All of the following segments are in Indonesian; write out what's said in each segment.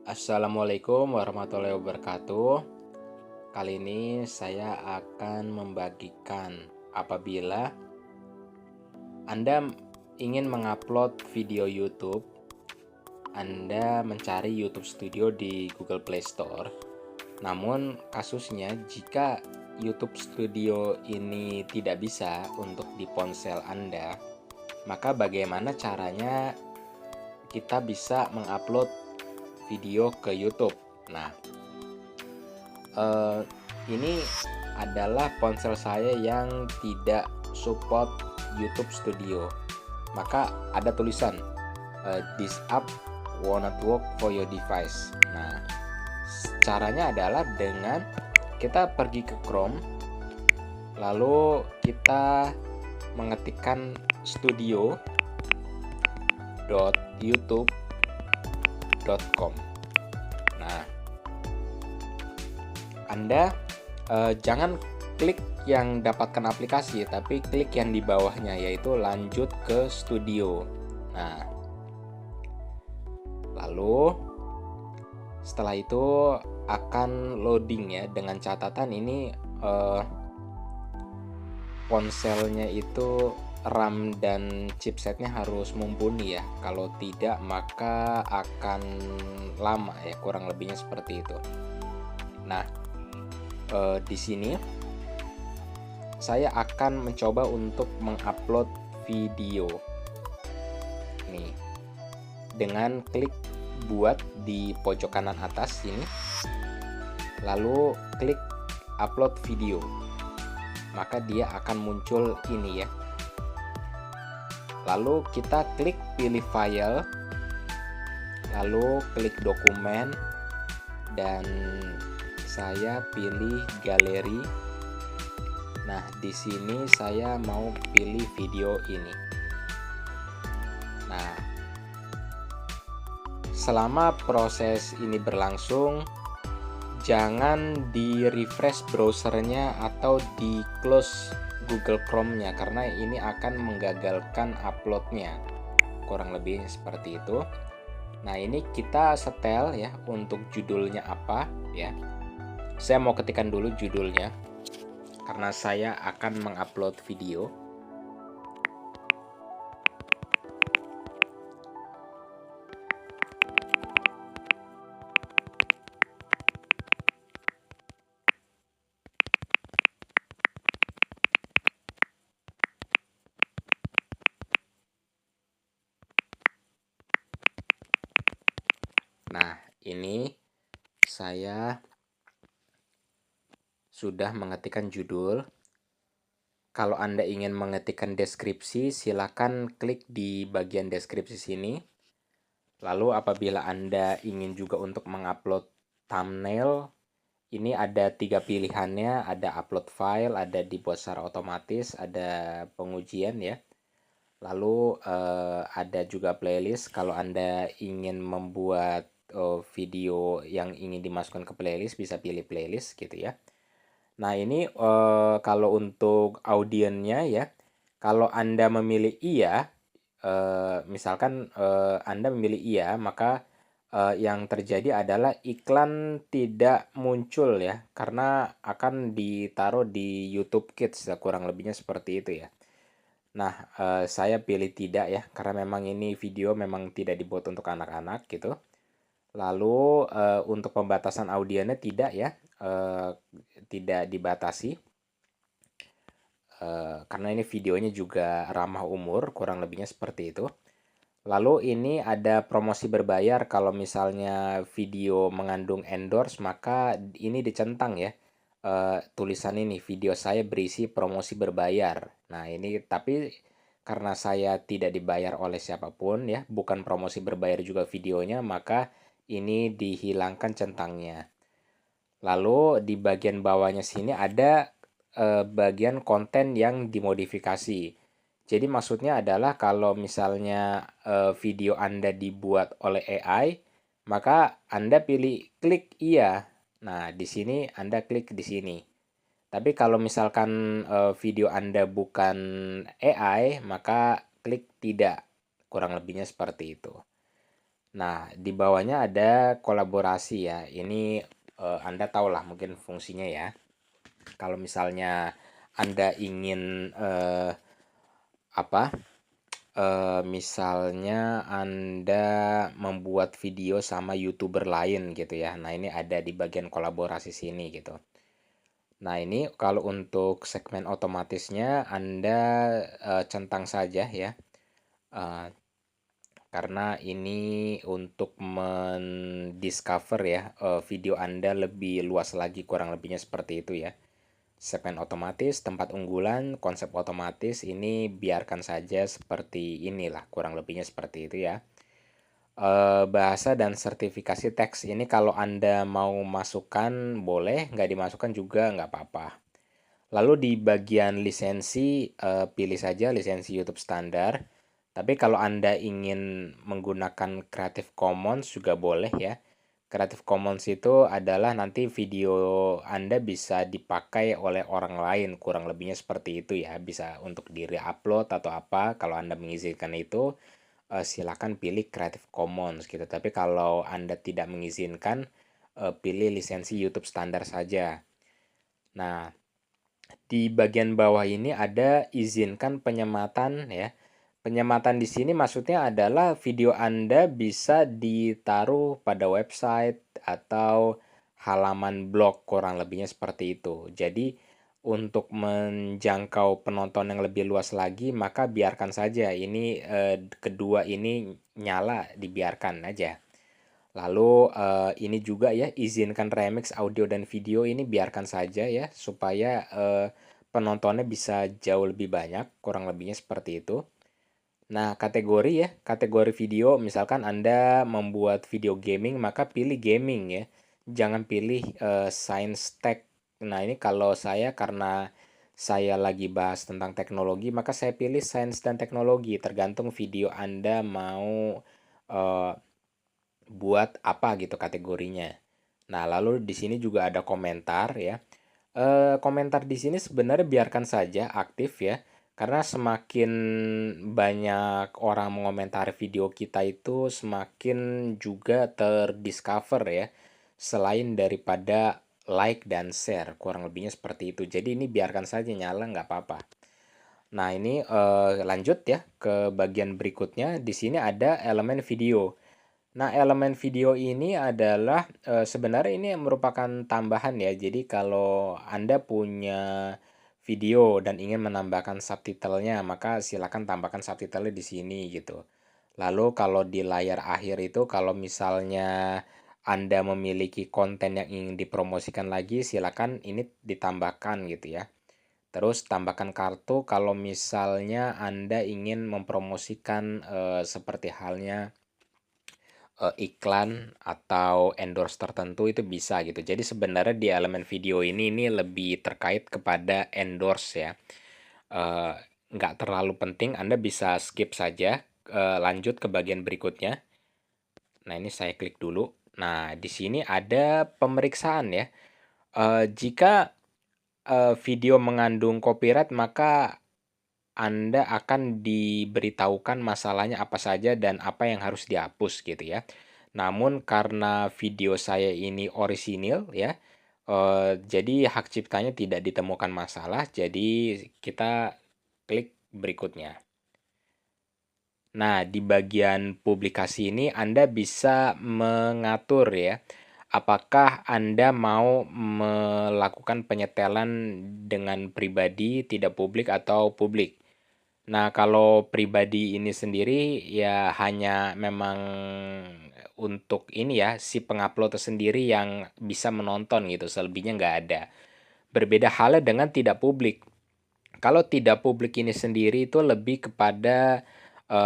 Assalamualaikum warahmatullahi wabarakatuh. Kali ini saya akan membagikan apabila Anda ingin mengupload video YouTube, Anda mencari YouTube Studio di Google Play Store. Namun kasusnya jika YouTube Studio ini tidak bisa untuk di ponsel Anda, maka bagaimana caranya kita bisa mengupload video ke YouTube? Nah, ini adalah ponsel saya yang tidak support YouTube Studio. Maka ada tulisan this app will not work for your device. Nah, caranya adalah dengan kita pergi ke Chrome, lalu kita mengetikkan studio.youtube.com. Nah, Anda jangan klik yang dapatkan aplikasi, tapi klik yang di bawahnya, yaitu lanjut ke studio. Nah, lalu setelah itu akan loading ya, dengan catatan ini ponselnya itu RAM dan chipsetnya harus mumpuni ya. Kalau tidak maka akan lama ya, kurang lebihnya seperti itu. Nah, di sini saya akan mencoba untuk mengupload video nih dengan klik buat di pojok kanan atas sini, lalu klik upload video, maka dia akan muncul ini ya. Lalu kita klik pilih file, lalu klik dokumen, dan saya pilih galeri. Nah, di sini saya mau pilih video ini. Nah, selama proses ini berlangsung, jangan di-refresh browsernya atau di-close Google Chrome-nya, karena ini akan menggagalkan uploadnya. Kurang lebih seperti itu. Nah, ini kita setel ya untuk judulnya apa ya. Saya mau ketikkan dulu judulnya karena saya akan mengupload video. Nah, ini saya sudah mengetikkan judul. Kalau Anda ingin mengetikkan deskripsi, silakan klik di bagian deskripsi sini. Lalu apabila Anda ingin juga untuk mengupload thumbnail, ini ada 3 pilihannya, ada upload file, ada dibuat secara otomatis, ada pengujian ya. Lalu ada juga playlist. Kalau Anda ingin membuat video yang ingin dimasukkan ke playlist, bisa pilih playlist gitu ya. Nah, ini kalau untuk audiennya ya, kalau Anda memilih iya, misalkan Anda memilih iya, maka yang terjadi adalah iklan tidak muncul ya, karena akan ditaruh di YouTube Kids, kurang lebihnya seperti itu ya. Nah, saya pilih tidak ya, karena memang ini video memang tidak dibuat untuk anak-anak gitu. Lalu untuk pembatasan audiennya tidak ya, tidak dibatasi, karena ini videonya juga ramah umur, kurang lebihnya seperti itu. Lalu ini ada promosi berbayar. Kalau misalnya video mengandung endorse, maka ini dicentang ya, tulisan ini, video saya berisi promosi berbayar. Nah, ini tapi karena saya tidak dibayar oleh siapapun ya, bukan promosi berbayar juga videonya, maka ini dihilangkan centangnya. Lalu di bagian bawahnya sini ada bagian konten yang dimodifikasi. Jadi maksudnya adalah kalau misalnya video Anda dibuat oleh AI, maka Anda pilih klik iya. Nah, di sini Anda klik di sini. Tapi kalau misalkan video Anda bukan AI, maka klik tidak. Kurang lebihnya seperti itu. Nah, di bawahnya ada kolaborasi ya. Ini Anda tahu lah mungkin fungsinya ya. Kalau misalnya Anda ingin apa? Misalnya Anda membuat video sama YouTuber lain gitu ya. Nah, ini ada di bagian kolaborasi sini gitu. Nah, ini kalau untuk segmen otomatisnya Anda centang saja ya. Eh, karena ini untuk mendiscover ya video Anda lebih luas lagi, kurang lebihnya seperti itu ya. Segmen otomatis, tempat unggulan, konsep otomatis ini biarkan saja seperti inilah, kurang lebihnya seperti itu ya. Bahasa dan sertifikasi teks ini kalau Anda mau masukkan boleh, nggak dimasukkan juga nggak apa-apa. Lalu di bagian lisensi, pilih saja lisensi YouTube standar. Tapi kalau Anda ingin menggunakan Creative Commons juga boleh ya. Creative Commons itu adalah nanti video Anda bisa dipakai oleh orang lain, kurang lebihnya seperti itu ya. Bisa untuk di-re-upload atau apa, kalau Anda mengizinkan itu, silakan pilih Creative Commons gitu. Tapi kalau Anda tidak mengizinkan, pilih lisensi YouTube standar saja. Nah, di bagian bawah ini ada izinkan penyematan ya. Penyematan di sini maksudnya adalah video Anda bisa ditaruh pada website atau halaman blog, kurang lebihnya seperti itu. Jadi untuk menjangkau penonton yang lebih luas lagi, maka biarkan saja ini kedua ini nyala, dibiarkan aja. Lalu ini juga ya, izinkan remix audio dan video ini biarkan saja ya, supaya penontonnya bisa jauh lebih banyak, kurang lebihnya seperti itu. Nah, kategori ya, kategori video, misalkan Anda membuat video gaming, maka pilih gaming ya. Jangan pilih science tech. Nah, ini kalau saya karena saya lagi bahas tentang teknologi, maka saya pilih science dan teknologi, tergantung video Anda mau eh, buat apa gitu kategorinya. Nah, lalu di sini juga ada komentar ya. Komentar di sini sebenarnya biarkan saja aktif ya, karena semakin banyak orang mengomentari video kita itu semakin juga terdiscover ya, selain daripada like dan share, kurang lebihnya seperti itu. Jadi ini biarkan saja nyala, nggak apa-apa. Nah, ini lanjut ya ke bagian berikutnya. Di sini ada elemen video. Nah, elemen video ini adalah sebenarnya ini merupakan tambahan ya. Jadi kalau Anda punya video dan ingin menambahkan subtitlenya, maka silakan tambahkan subtitlenya di sini gitu. Lalu kalau di layar akhir itu, kalau misalnya Anda memiliki konten yang ingin dipromosikan lagi, silakan ini ditambahkan gitu ya. Terus tambahkan kartu kalau misalnya Anda ingin mempromosikan seperti halnya iklan atau endorse tertentu, itu bisa gitu. Jadi sebenarnya di elemen video ini lebih terkait kepada endorse ya. Eh, nggak terlalu penting, Anda bisa skip saja, lanjut ke bagian berikutnya. Nah, ini saya klik dulu. Nah, di sini ada pemeriksaan ya. Jika video mengandung copyright, maka Anda akan diberitahukan masalahnya apa saja dan apa yang harus dihapus gitu ya. Namun karena video saya ini orisinil ya, jadi hak ciptanya tidak ditemukan masalah, jadi kita klik berikutnya. Nah, di bagian publikasi ini Anda bisa mengatur ya, apakah Anda mau melakukan penyetelan dengan pribadi, tidak publik, atau publik. Nah, kalau pribadi ini sendiri ya hanya memang untuk ini ya, si pengupload sendiri yang bisa menonton gitu, selebihnya nggak ada. Berbeda halnya dengan tidak publik. Kalau tidak publik ini sendiri itu lebih kepada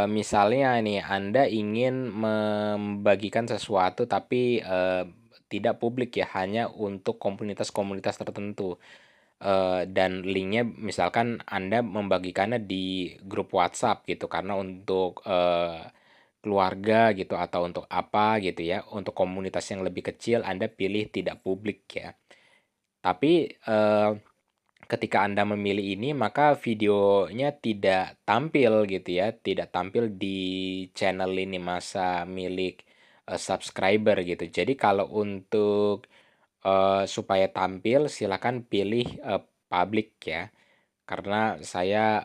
misalnya nih Anda ingin membagikan sesuatu tapi tidak publik ya, hanya untuk komunitas-komunitas tertentu. Dan linknya misalkan Anda membagikannya di grup WhatsApp gitu, karena untuk keluarga gitu atau untuk apa gitu ya, untuk komunitas yang lebih kecil Anda pilih tidak publik ya. Tapi ketika Anda memilih ini, maka videonya tidak tampil gitu ya, tidak tampil di channel lini masa milik subscriber gitu. Jadi kalau untuk supaya tampil silakan pilih public ya. Karena saya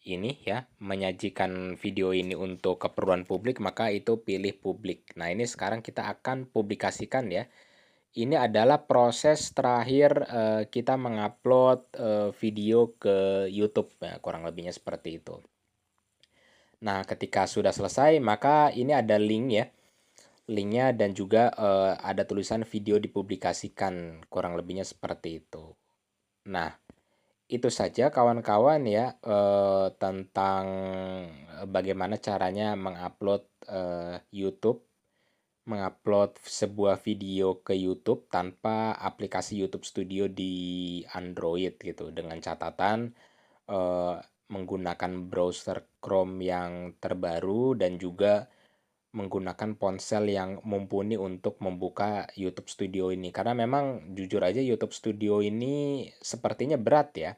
ini ya menyajikan video ini untuk keperluan publik, maka itu pilih publik. Nah, ini sekarang kita akan publikasikan ya. Ini adalah proses terakhir kita mengupload video ke YouTube ya, kurang lebihnya seperti itu. Nah, ketika sudah selesai, maka ini ada link ya. Linknya dan juga ada tulisan video dipublikasikan, kurang lebihnya seperti itu. Nah, itu saja kawan-kawan ya tentang bagaimana caranya mengupload mengupload sebuah video ke YouTube tanpa aplikasi YouTube Studio di Android gitu, dengan catatan eh, menggunakan browser Chrome yang terbaru dan juga menggunakan ponsel yang mumpuni untuk membuka YouTube Studio ini. Karena memang jujur aja YouTube Studio ini sepertinya berat ya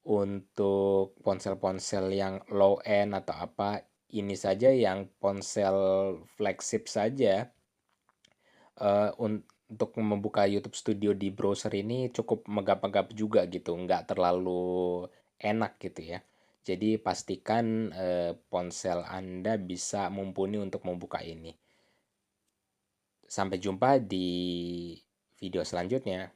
untuk ponsel-ponsel yang low end atau apa. Ini saja yang ponsel flagship saja untuk membuka YouTube Studio di browser ini cukup megap-megap juga gitu, nggak terlalu enak gitu ya. Jadi pastikan ponsel Anda bisa mumpuni untuk membuka ini. Sampai jumpa di video selanjutnya.